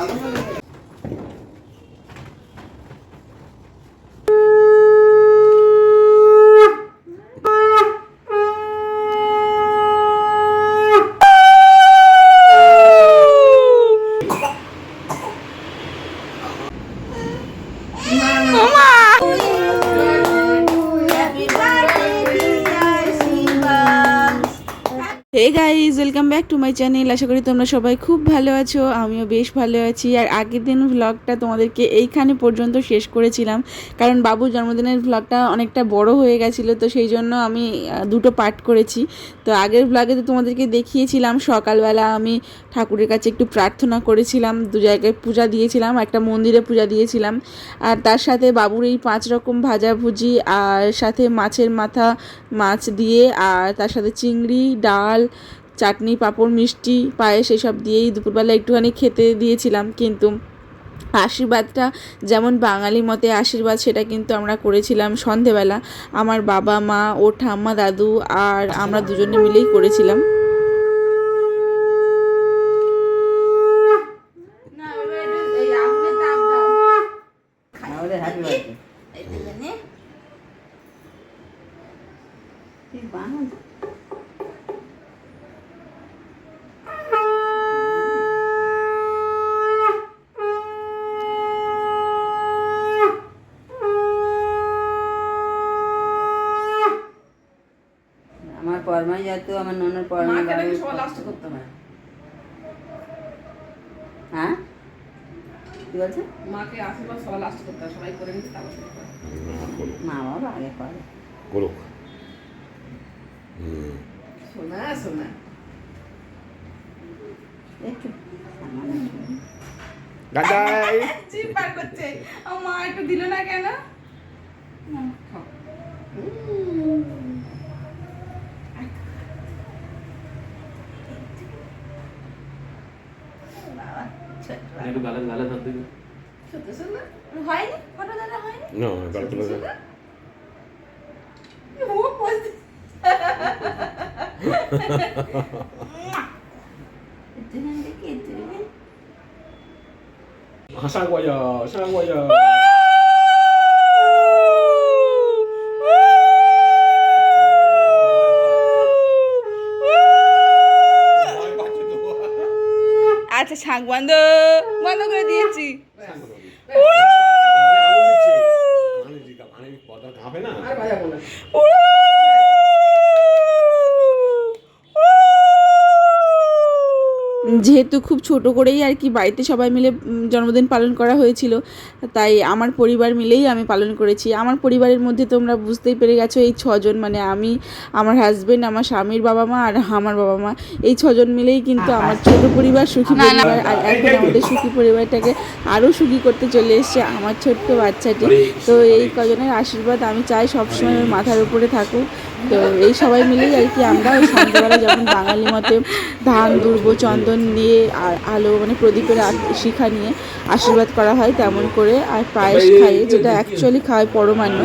Hey guys, welcome back to my channel. আশা করি তোমরা সবাই খুব ভালো আছো, আমিও বেশ ভালো আছি। আর আগের দিন ভ্লগটা তোমাদেরকে এইখানে পর্যন্ত শেষ করেছিলাম, কারণ বাবুর জন্মদিনের ভ্লগটা অনেকটা বড় হয়ে গেছিলো, তো সেই জন্য আমি দুটো পার্ট করেছি। তো আগের ভ্লগে তো তোমাদেরকে দেখিয়েছিলাম সকালবেলা আমি ঠাকুরের কাছে একটু প্রার্থনা করেছিলাম, দু জায়গায় পূজা দিয়েছিলাম, একটা মন্দিরে পূজা দিয়েছিলাম। আর তার সাথে বাবুর এই 5 রকম ভাজাভুজি, আর সাথে মাছের মাথা, মাছ দিয়ে, আর তার সাথে চিংড়ি, ডাল, চাটনি, পাঁপড়, মিষ্টি, পায়েস এসব দিয়েই দুপুরবেলা একটুখানি খেতে দিয়েছিলাম। কিন্তু আশীর্বাদটা যেমন বাঙালি মতে আশীর্বাদ, সেটা কিন্তু আমরা করেছিলাম সন্ধেবেলা। আমার বাবা, মা, ও ঠাম্মা, দাদু আর আমরা দুজনে মিলেই করেছিলাম। আমার পরমাই যেত, আমার ননের পরমাই সবাই লাস্ট করতে হয়। হ্যাঁ, কি বলছে? মাকে আশীর্বাদ সবাই লাস্ট করতে হয়, সবাই করে নিতে, তারপর মা বাবা আগে করে করুক। শোনা শোনা একটু গাদাই জিপ পার করছে। আমার মা একটু দিল না কেন? একটু গালে গালে ধর দিবি। সত্যি শোনা হয়নি, ফটো দাদা হয়নি। না গালে তুলে দে। ও পোস্ট সাগওয়া সাগওয়া। আচ্ছা, শাক বন্ধ বন্ধ করে দিয়েছি। যেহেতু খুব ছোট করেই আর কি বাড়িতে সবাই মিলে জন্মদিন পালন করা হয়েছিল, তাই আমার পরিবার মিলেই আমি পালন করেছি। আমার পরিবারের মধ্যে তোমরা বুঝতেই পেরে গেছো, এই 6 জন, মানে আমি, আমার হাজব্যান্ড, আমার স্বামীর বাবা মা আর আমার বাবা মা, এই 6 জন মিলেই কিন্তু আমার ছোট পরিবার, সুখী পরিবার। আর এখন আমাদের সুখী পরিবারটাকে আরও সুখী করতে চলে এসছে আমার ছোট্ট বাচ্চাটি। তো এই কজনের আশীর্বাদ আমি চাই সবসময় ওর মাথার উপরে থাকুক। তো এই সবাই মিলেই আর কি আমরা ওই সন্ধ্যাবেলা যেমন বাঙালি মতে ধান, দুর্ব, চন্দন নিয়ে আর আলো, মানে প্রদীপের শিখা নিয়ে আশীর্বাদ করা হয় তেমন করে, আর পায়েস খাইয়ে, যেটা অ্যাকচুয়ালি খাওয়ায় পরমান্ন,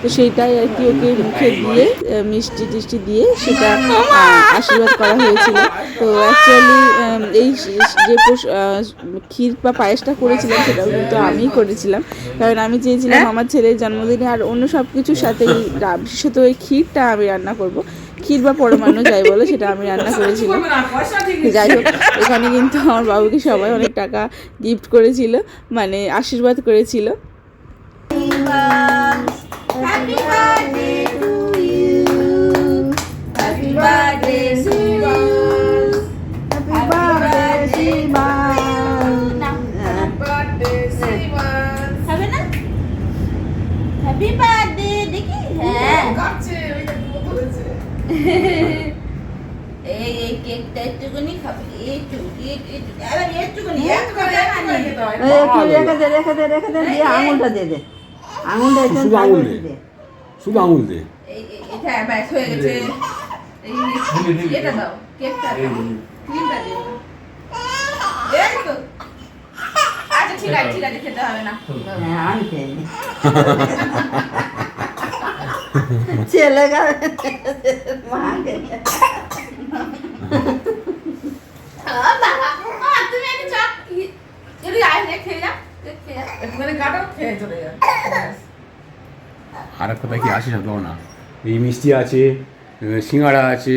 তো সেইটাই আর কি ওকে মুখে দিয়ে মিষ্টি টিষ্টি দিয়ে সেটা আশীর্বাদ করা হয়েছিল। তো অ্যাকচুয়ালি এই যে ক্ষীর বা পায়েসটা করেছিলাম সেটাও কিন্তু আমিই করেছিলাম, কারণ আমি চেয়েছিলাম আমার ছেলের জন্মদিনে আর অন্য সব কিছুর সাথে বিশেষত ওই ক্ষীরটা আমি রান্না করব। ক্ষীর বা পরমান্ন যাই বলো, সেটা আমি রান্না করেছিলাম। যাই হোক, এখানে কিন্তু আমার বাবুকে সবাই অনেক টাকা গিফট করেছিল, মানে আশীর্বাদ করেছিল। Happy birthday to you. Happy birthday, Shivam. Happy birthday, Shivam. Happy birthday, Shivam. Have na? Happy birthday, দেখি? হ্যাঁ। কাছে ওইটা বলেছে। এই কেকটা একটুখানি খাবে, একটুখানি। আরে একটুখানি খেতে হয়। রেখে দে, দিয়ে আঙুলটা দে দে। আঙুলটা শুধু আঙুল দে, শুধু আঙুল দে। এটা ব্যাস হয়ে গেছে। এই এটা দাও, কেকটা দাও, ক্রিমটা দে। এই তো। আচ্ছা ঠিক আছে, ঠিক আছে, খেতে হবে না। হ্যাঁ, আমি খেয়ে নি। চলে গেল মা কে। তুমি একটা চক, এর খেয়ে চলে যাবে ব্যাস। আর কোথায় কি আসিস না, এই মিষ্টি আছে, সিঙ্গাড়া আছে।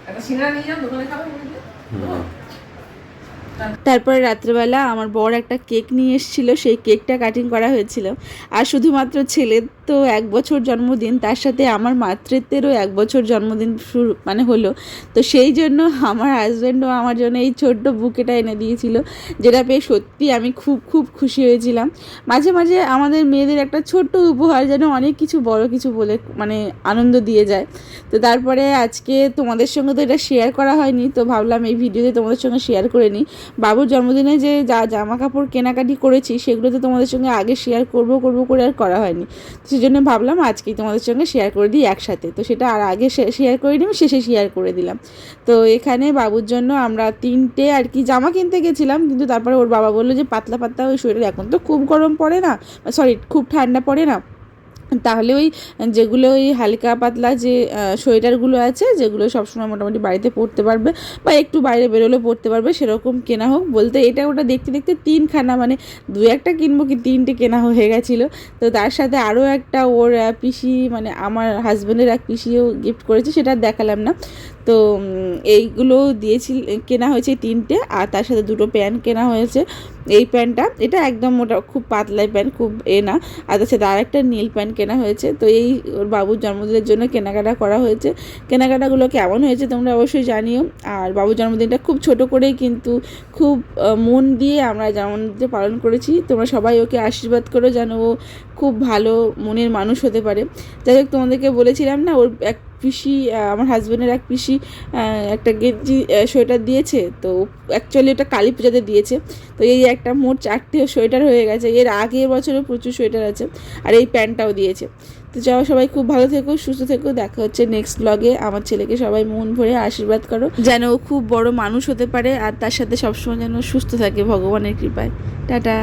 একটা সিঙ্গাড়া নিয়ে যাও, দোকানে খাবে বলে। হুম। তারপরে রাত্রেবেলা আমার বর একটা কেক নিয়ে এসেছিলো, সেই কেকটা কাটিং করা হয়েছিল। আর শুধুমাত্র ছেলের তো 1 বছর জন্মদিন, তার সাথে আমার মাতৃত্বেরও 1 বছর জন্মদিন শুরু মানে হলো। তো সেই জন্য আমার হাজব্যান্ডও আমার জন্য এই ছোট্ট বুকেটা এনে দিয়েছিল, যেটা পেয়ে সত্যি আমি খুব খুব খুশি হয়েছিলাম। মাঝে মাঝে আমাদের মেয়েদের একটা ছোট্ট উপহার যেন অনেক কিছু বড় কিছু বলে মানে আনন্দ দিয়ে যায়। তো তারপরে আজকে তোমাদের সঙ্গে তো এটা শেয়ার করা হয়নি, তো ভাবলাম এই ভিডিওতে তোমাদের সঙ্গে শেয়ার করে নিই। বাবুর জন্মদিনে যে জামা কাপড় কেনাকাটি করেছি সেগুলো তো তোমাদের সঙ্গে আগে শেয়ার করব করে আর করা হয়নি, সেই জন্য ভাবলাম আজকেই তোমাদের সঙ্গে শেয়ার করে দিই একসাথে। তো সেটা আর আগে শেয়ার করে নিই, শেষে শেয়ার করে দিলাম। তো এখানে বাবুর জন্য আমরা 3টে আর কি জামা কিনতে গেছিলাম, কিন্তু তারপরে ওর বাবা বললো যে পাতলা পাতলা ওই সোয়েটার, এখন তো খুব গরম পড়ে না, সরি খুব ঠান্ডা পড়ে না, তাহলে ওই যেগুলো ওই হালকা পাতলা যে সোয়েটারগুলো আছে যেগুলো সবসময় মোটামুটি বাড়িতে পরতে পারবে বা একটু বাইরে বেরোলে পরতে পারবে সেরকম কেনা হোক। বলতে এটা ওটা দেখতে দেখতে 3খানা মানে 2-1টা কিনবো কি 3টে কেনা হয়ে গেছিলো। তো তার সাথে আরও একটা ওর পিসি মানে আমার হাজব্যান্ডের এক পিসিও গিফট করেছে, সেটা দেখালাম না। তো এইগুলো দিয়েছিল, কেনা হয়েছে 3টে, আর তার সাথে 2টো প্যান্ট কেনা হয়েছে। এই প্যান্টটা এটা একদম মোটা খুব পাতলাই প্যান্ট, খুব না, আর তার সাথে আরেকটা নীল প্যান্ট কেনা হয়েছে। তো এই ওর বাবুর জন্মদিনের জন্য কেনাকাটা করা হয়েছে। কেনাকাটাগুলো কেমন হয়েছে তোমরা অবশ্যই জানিও। আর বাবুর জন্মদিনটা খুব ছোট করেই কিন্তু খুব মন দিয়ে আমরা জন্মদিনটা পালন করেছি। তোমরা সবাই ওকে আশীর্বাদ করো যেন ও খুব ভালো মনের মানুষ হতে পারে। যাই হোক, তোমাদেরকে বলেছিলাম না ওর এক পিসি, আমার হাজব্যান্ডের এক পিসি একটা গেঞ্জি সোয়েটার দিয়েছে। তো অ্যাকচুয়ালি ওটা কালী পূজাতে দিয়েছে। তো এই একটা মোট 4টে সোয়েটার হয়ে গেছে, এর আগের বছরে প্রচুর সোয়েটার আছে, আর এই প্যান্টটাও দিয়েছে। তো যাও, সবাই খুব ভালো থেকো, সুস্থ থেকো, দেখা হচ্ছে নেক্সট ব্লগে। আমার ছেলেকে সবাই মন ভরে আশীর্বাদ করো যেন ও খুব বড় মানুষ হতে পারে, আর তার সাথে সবসময় যেন সুস্থ থাকে ভগবানের কৃপায়। টাটা।